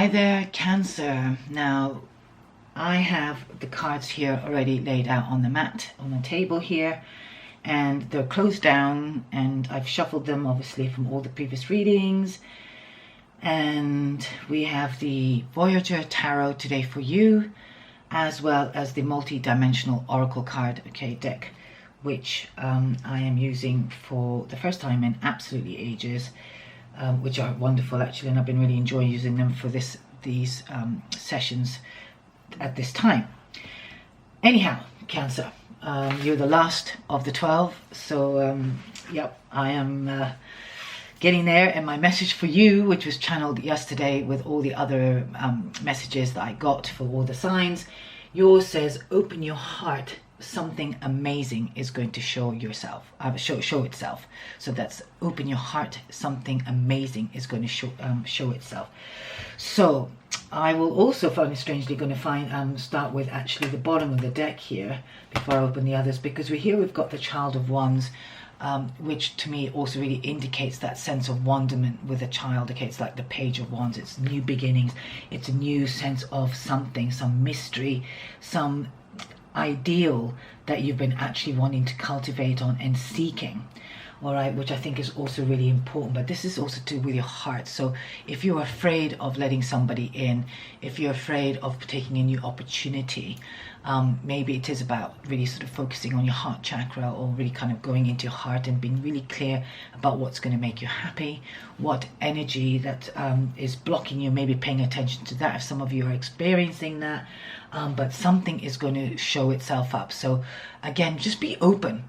Hi there, Cancer. Now, I have the cards here already laid out on the mat, on the table here, and they're closed down, and I've shuffled them obviously from all the previous readings. And we have the Voyager Tarot today for you, as well as the Multidimensional Oracle card, deck, which I am using for the first time in absolutely ages. Which are wonderful actually, and I've been really enjoying using them for these sessions at this time. Anyhow, Cancer, you're the last of the 12, so yep, I am getting there, and my message for you, which was channeled yesterday with all the other messages that I got for all the signs, yours says open your heart, something amazing is going to show itself. So that's open your heart, something amazing is going to show itself. So I will also strangely going to start with actually the bottom of the deck here before I open the others, because we've got the Child of Wands, which to me also really indicates that sense of wonderment with a child. It's like the Page of Wands. It's new beginnings, it's a new sense of something, some mystery, some ideal that you've been actually wanting to cultivate on and seeking, all right, which I think is also really important. But this is also to do with your heart. So if you're afraid of letting somebody in, if you're afraid of taking a new opportunity, maybe it is about really sort of focusing on your heart chakra, or really kind of going into your heart and being really clear about what's going to make you happy, what energy that is blocking you, maybe paying attention to that if some of you are experiencing that. But something is going to show itself up. So again, just be open,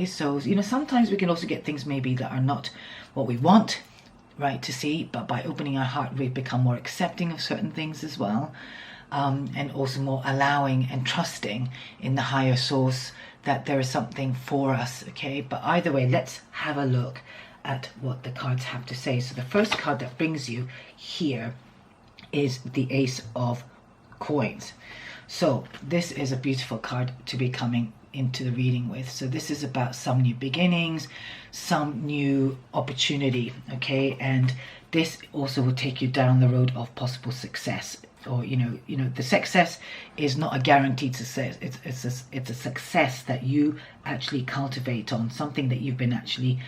so sometimes we can also get things maybe that are not what we want, right, to see, but by opening our heart we become more accepting of certain things as well, and also more allowing and trusting in the higher source that there is something for us. But either way, let's have a look at what the cards have to say. So the first card that brings you here is the Ace of Coins. So this is a beautiful card to be coming into the reading with. So this is about some new beginnings, some new opportunity, and this also will take you down the road of possible success. Or the success is not a guaranteed success. It's a success that you actually cultivate on, something that you've been actually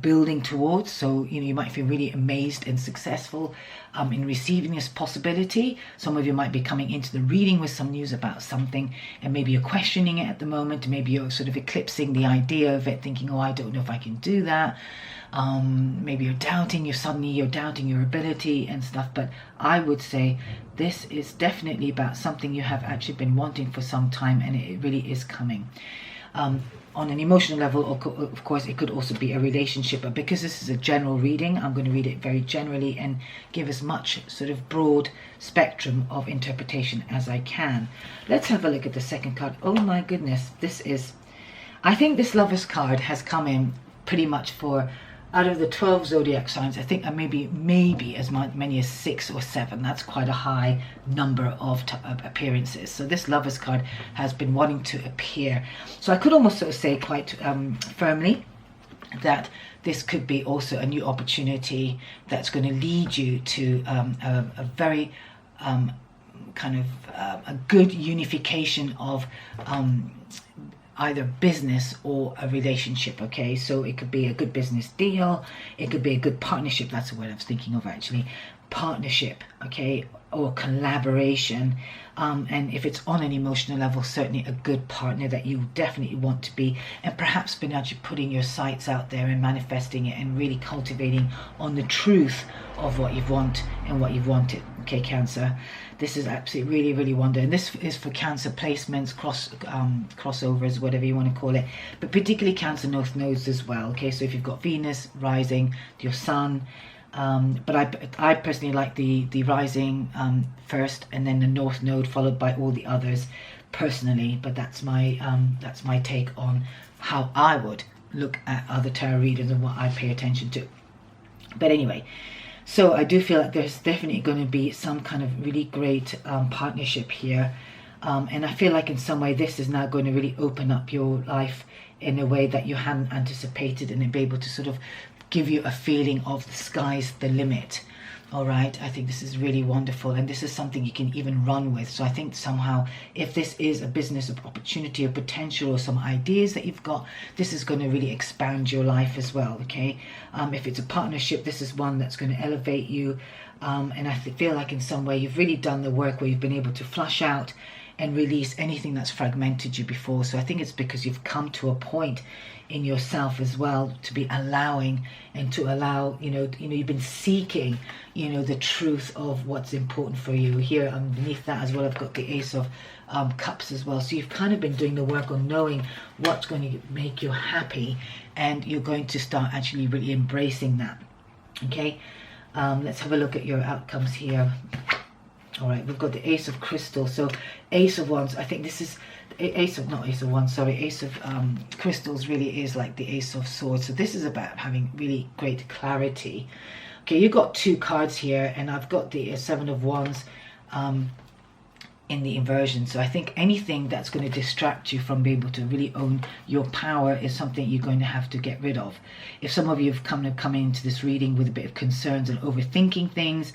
building towards. So you might feel really amazed and successful in receiving this possibility. Some of you might be coming into the reading with some news about something, and maybe you're questioning it at the moment. Maybe you're sort of eclipsing the idea of it, thinking, oh, I don't know if I can do that. Maybe you're doubting your ability and stuff. But I would say this is definitely about something you have actually been wanting for some time, and it really is coming. On an emotional level, of course, it could also be a relationship, but because this is a general reading, I'm going to read it very generally and give as much sort of broad spectrum of interpretation as I can. Let's have a look at the second card. Oh my goodness, I think this Lover's card has come in pretty much for, out of the 12 zodiac signs, I think maybe as many as 6 or 7. That's quite a high number of appearances. So this Lover's card has been wanting to appear. So I could almost sort of say quite firmly that this could be also a new opportunity that's going to lead you to a very a good unification of either business or a relationship. So it could be a good business deal, it could be a good partnership. That's the word I was thinking of actually. Partnership, or collaboration, and if it's on an emotional level, certainly a good partner that you definitely want to be, and perhaps been actually putting your sights out there and manifesting it and really cultivating on the truth of what you want and what you've wanted. Cancer, this is absolutely really, really wonder, and this is for Cancer placements, crossovers, whatever you want to call it, but particularly Cancer North nodes as well. So if you've got Venus rising, your Sun, but I personally like the rising first, and then the North node followed by all the others personally. But that's my take on how I would look at other tarot readers and what I pay attention to. But anyway, so I do feel like there's definitely going to be some kind of really great partnership here, and I feel like in some way this is now going to really open up your life in a way that you hadn't anticipated, and be able to sort of give you a feeling of the sky's the limit. All right, I think this is really wonderful, and this is something you can even run with. So I think somehow, if this is a business of opportunity or potential or some ideas that you've got, this is going to really expand your life as well. Okay, if it's a partnership, this is one that's going to elevate you, and I feel like in some way you've really done the work where you've been able to flush out and release anything that's fragmented you before. So I think it's because you've come to a point in yourself as well to be allowing and to allow, you've been seeking, the truth of what's important for you. Here underneath that as well, I've got the Ace of Cups as well. So you've kind of been doing the work on knowing what's going to make you happy, and you're going to start actually really embracing that. Okay, let's have a look at your outcomes here. All right, we've got the Ace of Crystals. So Ace of Wands, I think this is Ace of Crystals really is like the Ace of Swords. So this is about having really great clarity. Okay, you've got 2 cards here, and I've got the Seven of Wands in the inversion. So I think anything that's going to distract you from being able to really own your power is something you're going to have to get rid of. If some of you have come into this reading with a bit of concerns and overthinking things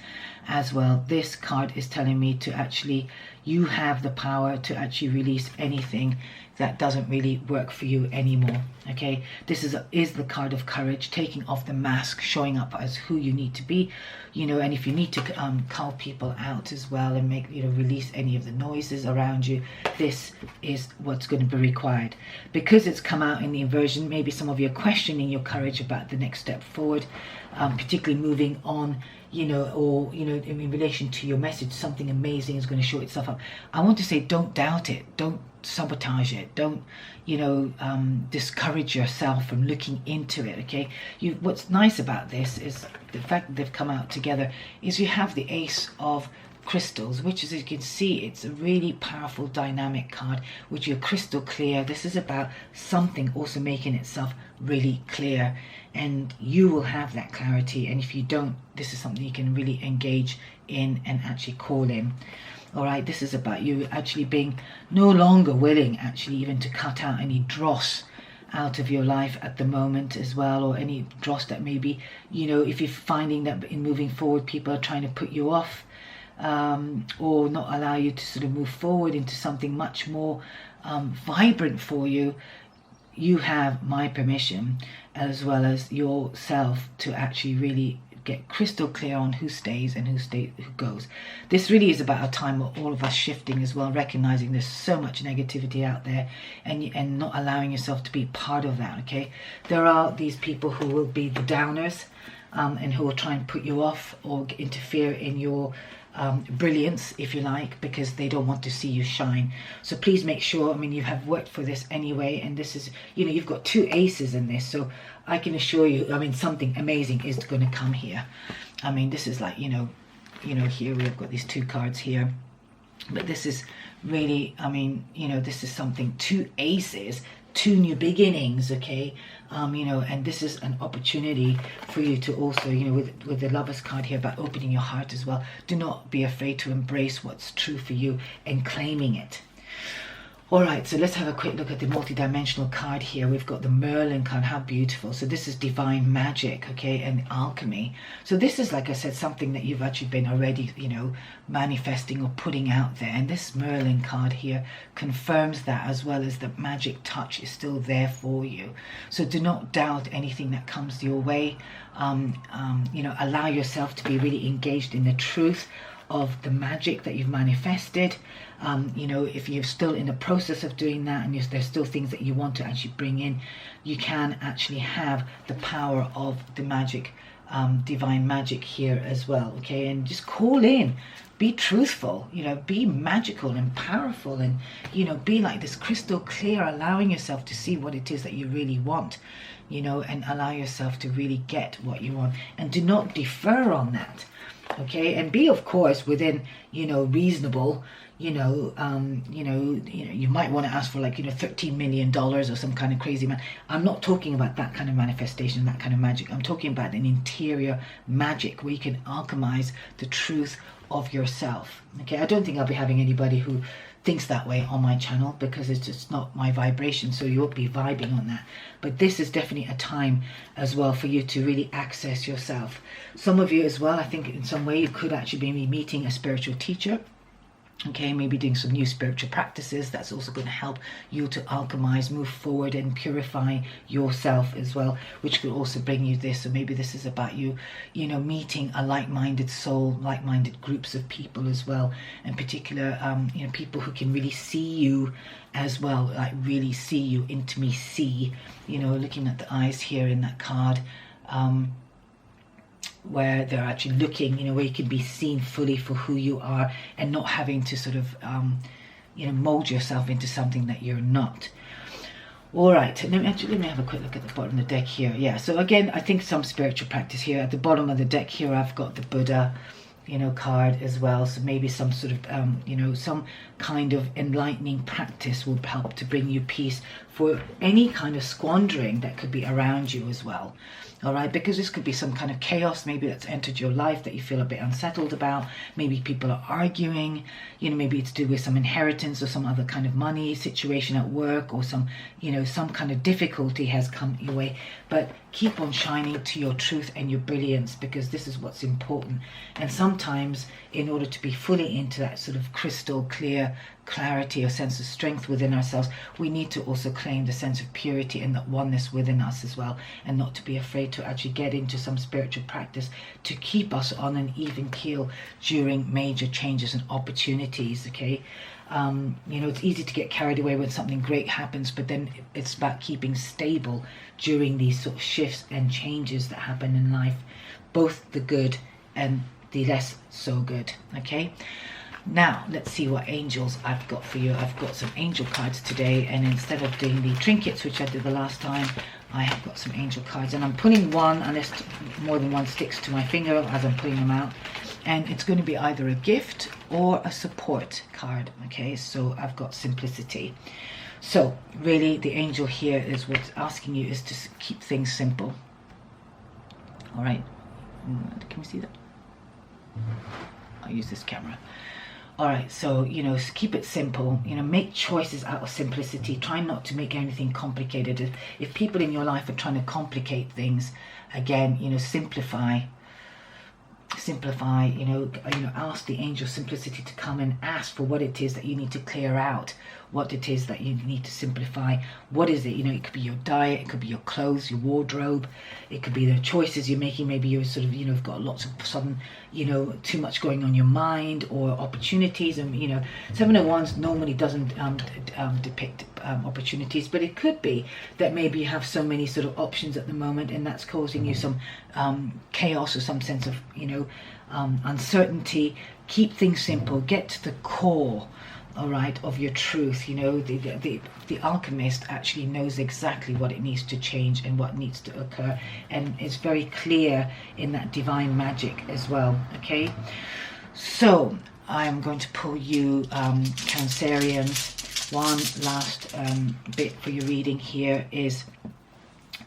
as well, this card is telling me to actually, you have the power to actually release anything that doesn't really work for you anymore. Okay, this is the card of courage, taking off the mask, showing up as who you need to be, and if you need to call people out as well and make, release any of the noises around you, this is what's going to be required. Because it's come out in the inversion, maybe some of you are questioning your courage about the next step forward, particularly moving on, or in relation to your message, something amazing is going to show itself up. I want to say, don't doubt it, don't sabotage it, don't discourage yourself from looking into it. Okay, what's nice about this is the fact that they've come out together is you have the Ace of Crystals, which, as you can see, it's a really powerful dynamic card, which you're crystal clear. This is about something also making itself really clear, and you will have that clarity, and if you don't, this is something you can really engage in and actually call in. All right, this is about you actually being no longer willing actually even to cut out any dross out of your life at the moment as well, or any dross that maybe, if you're finding that in moving forward people are trying to put you off, or not allow you to sort of move forward into something much more vibrant for you, you have my permission as well as yourself to actually really get crystal clear on who stays and who goes. This really is about a time where all of us shifting as well, recognizing there's so much negativity out there, and not allowing yourself to be part of that. Okay, there are these people who will be the downers, and who will try and put you off or interfere in your brilliance, if you like, because they don't want to see you shine. So please make sure, you have worked for this anyway, and this is, you've got 2 aces in this, so I can assure you, something amazing is going to come here. This is like, here we've got these 2 cards here, but this is really, this is something, 2 aces, 2 new beginnings. Okay, and this is an opportunity for you to also, with the Lovers card here, about opening your heart as well. Do not be afraid to embrace what's true for you and claiming it. All right, so let's have a quick look at the multidimensional card here. We've got the Merlin card. How beautiful. So this is divine magic, okay, and alchemy. So this is, like I said, something that you've actually been already, manifesting or putting out there. And this Merlin card here confirms that, as well as the magic touch is still there for you. So do not doubt anything that comes your way. Allow yourself to be really engaged in the truth of the magic that you've manifested. If you're still in the process of doing that, and there's still things that you want to actually bring in, you can actually have the power of the magic, divine magic here as well. Okay, and just call in, be truthful, be magical and powerful, and be like this crystal clear, allowing yourself to see what it is that you really want, and allow yourself to really get what you want, and do not defer on that. Okay, and be, of course, within reasonable, you might want to ask for like $13 million or some kind of crazy amount. I'm not talking about that kind of manifestation, that kind of magic. I'm talking about an interior magic where you can alchemize the truth of yourself. Okay, I don't think I'll be having anybody who thinks that way on my channel, because it's just not my vibration, so you won't be vibing on that. But this is definitely a time as well for you to really access yourself. Some of you as well, I think in some way you could actually be meeting a spiritual teacher. Okay, maybe doing some new spiritual practices. That's also going to help you to alchemize, move forward and purify yourself as well, which could also bring you this. So maybe this is about you, you know, meeting a like-minded soul, like-minded groups of people as well, in particular, you know, people who can really see you as well, like really see you, intimacy, you know, looking at the eyes here in that card, where they're actually looking, you know, where you can be seen fully for who you are and not having to sort of, you know, mold yourself into something that you're not. All right, let me have a quick look at the bottom of the deck here. Yeah, so again, I think some spiritual practice here. At the bottom of the deck here, I've got the Buddha, you know, card as well. So maybe some sort of, you know, some kind of enlightening practice will help to bring you peace for any kind of squandering that could be around you as well. All right, because this could be some kind of chaos maybe that's entered your life that you feel a bit unsettled about. Maybe people are arguing, you know, maybe it's to do with some inheritance or some other kind of money situation at work, or some, you know, some kind of difficulty has come your way. But keep on shining to your truth and your brilliance, because this is what's important. And sometimes in order to be fully into that sort of crystal clear clarity or sense of strength within ourselves, we need to also claim the sense of purity and that oneness within us as well, and not to be afraid to actually get into some spiritual practice to keep us on an even keel during major changes and opportunities. Okay, you know, it's easy to get carried away when something great happens, but then it's about keeping stable during these sort of shifts and changes that happen in life, both the good and the less so good. Okay, now let's see what angels I've got for you. I've got some angel cards today, and instead of doing the trinkets which I did the last time, I have got some angel cards, and I'm pulling one unless more than one sticks to my finger as I'm pulling them out, and it's going to be either a gift or a support card. Okay, so I've got simplicity. So really the angel here is what's asking you is to keep things simple. All right, can we see that? I'll use this camera. All right, so, you know, keep it simple, you know, make choices out of simplicity. Try not to make anything complicated. If people in your life are trying to complicate things, again, you know, simplify, you know, ask the angel simplicity to come and ask for what it is that you need to clear out, what it is that you need to simplify. What is it? You know, it could be your diet, it could be your clothes, your wardrobe, it could be the choices you're making. Maybe you're sort of, you know, got lots of sudden, you know, too much going on in your mind, or opportunities. And, you know, 7 of Wands normally doesn't depict opportunities, but it could be that maybe you have so many sort of options at the moment, and that's causing you some chaos or some sense of, you know, uncertainty. Keep things simple, get to the core, all right, of your truth. You know, the alchemist actually knows exactly what it needs to change and what needs to occur, and it's very clear in that divine magic as well. Okay, so I'm going to pull you Cancerians. One last bit for your reading here is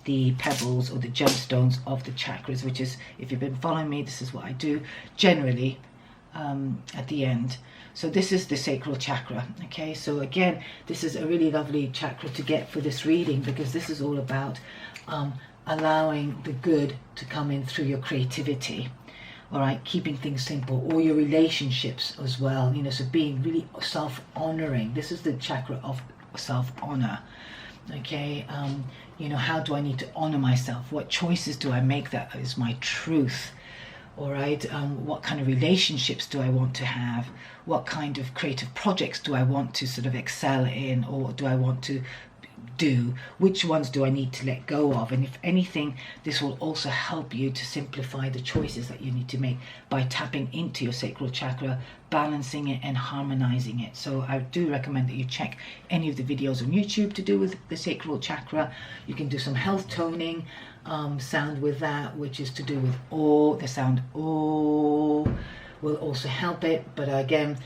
the pebbles or the gemstones of the chakras, which is, if you've been following me, this is what I do generally at the end. So this is the sacral chakra. Okay, so again, this is a really lovely chakra to get for this reading, because this is all about allowing the good to come in through your creativity. All right, keeping things simple, or your relationships as well, you know, so being really self-honoring. This is the chakra of self-honor. Okay, you know, how do I need to honor myself? What choices do I make that is my truth? All right, what kind of relationships do I want to have? What kind of creative projects do I want to sort of excel in, or do I want to do? Which ones do I need to let go of? And if anything, this will also help you to simplify the choices that you need to make by tapping into your sacral chakra, balancing it and harmonizing it. So I do recommend that you check any of the videos on YouTube to do with the sacral chakra. You can do some health toning sound with that, which is to do with O. The sound O will also help it, but again,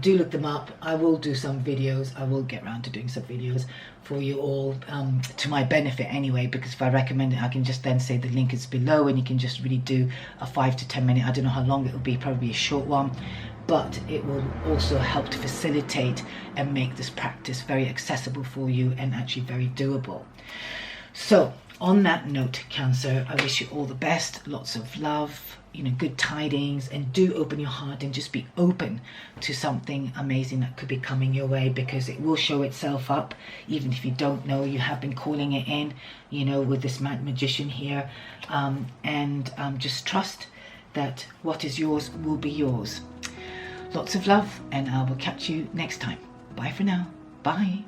do look them up. I will do some videos. I will get around to doing some videos for you all, to my benefit anyway, because if I recommend it, I can just then say the link is below, and you can just really do a 5 to 10 minute, I don't know how long it will be, probably a short one, but it will also help to facilitate and make this practice very accessible for you and actually very doable. So on that note, Cancer, I wish you all the best, lots of love, good tidings, and do open your heart and just be open to something amazing that could be coming your way, because it will show itself up, even if you don't know you have been calling it in, with this mad magician here. And just trust that what is yours will be yours. Lots of love, and I will catch you next time. Bye for now. Bye.